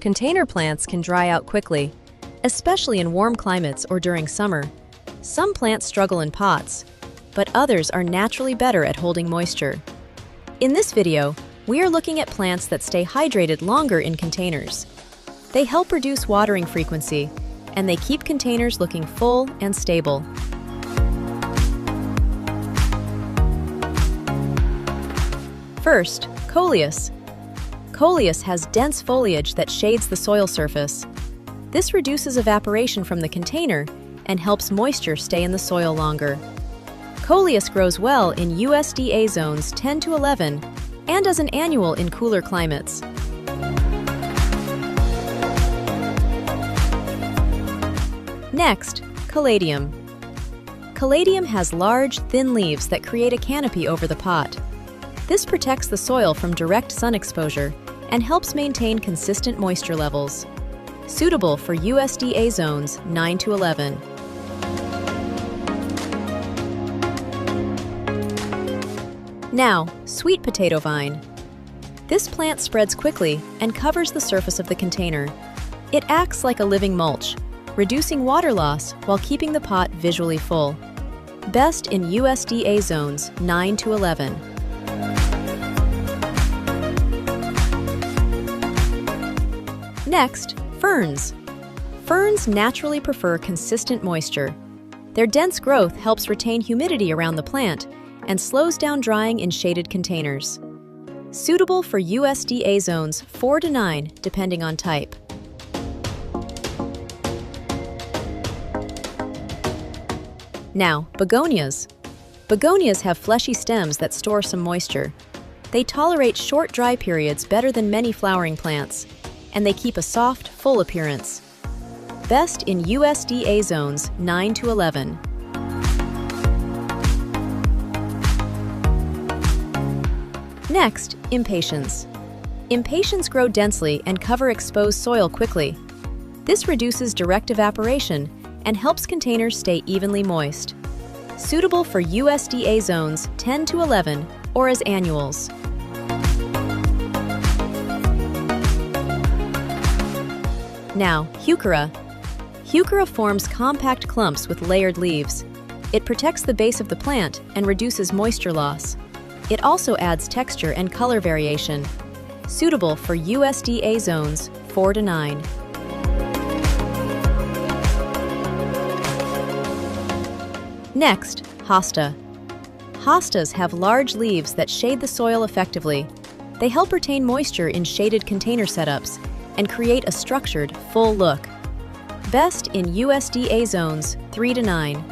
Container plants can dry out quickly, especially in warm climates or during summer. Some plants struggle in pots, but others are naturally better at holding moisture. In this video, we are looking at plants that stay hydrated longer in containers. They help reduce watering frequency, and they keep containers looking full and stable. First, coleus. Coleus has dense foliage that shades the soil surface. This reduces evaporation from the container and helps moisture stay in the soil longer. Coleus grows well in USDA zones 10 to 11 and as an annual in cooler climates. Next, caladium. Caladium has large, thin leaves that create a canopy over the pot. This protects the soil from direct sun exposure and helps maintain consistent moisture levels. Suitable for USDA zones 9 to 11. Now, sweet potato vine. This plant spreads quickly and covers the surface of the container. It acts like a living mulch, reducing water loss while keeping the pot visually full. Best in USDA zones 9 to 11. Next, ferns. Ferns naturally prefer consistent moisture. Their dense growth helps retain humidity around the plant and slows down drying in shaded containers. Suitable for USDA zones 4 to 9, depending on type. Now, begonias. Begonias have fleshy stems that store some moisture. They tolerate short dry periods better than many flowering plants, and they keep a soft, full appearance. Best in USDA zones 9 to 11. Next, impatiens. Impatiens grow densely and cover exposed soil quickly. This reduces direct evaporation and helps containers stay evenly moist. Suitable for USDA zones 10 to 11 or as annuals. Now, heuchera. Heuchera forms compact clumps with layered leaves. It protects the base of the plant and reduces moisture loss. It also adds texture and color variation. Suitable for USDA zones 4 to 9. Next, hosta. Hostas have large leaves that shade the soil effectively. They help retain moisture in shaded container setups and create a structured, full look. Best in USDA zones 3 to 9.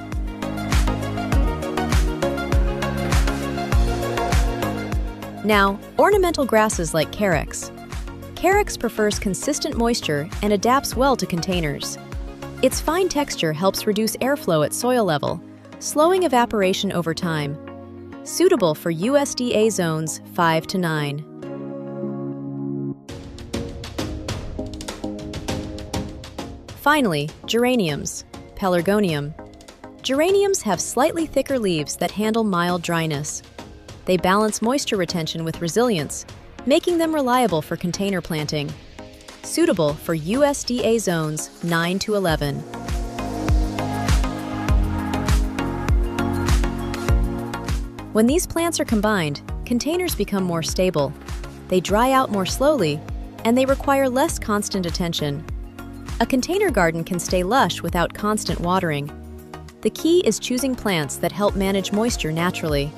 Now, ornamental grasses like carex. Carex prefers consistent moisture and adapts well to containers. Its fine texture helps reduce airflow at soil level, slowing evaporation over time. Suitable for USDA zones 5 to 9. Finally, geraniums, pelargonium. Geraniums have slightly thicker leaves that handle mild dryness. They balance moisture retention with resilience, making them reliable for container planting. Suitable for USDA zones 9 to 11. When these plants are combined, containers become more stable. They dry out more slowly, and they require less constant attention. A container garden can stay lush without constant watering. The key is choosing plants that help manage moisture naturally.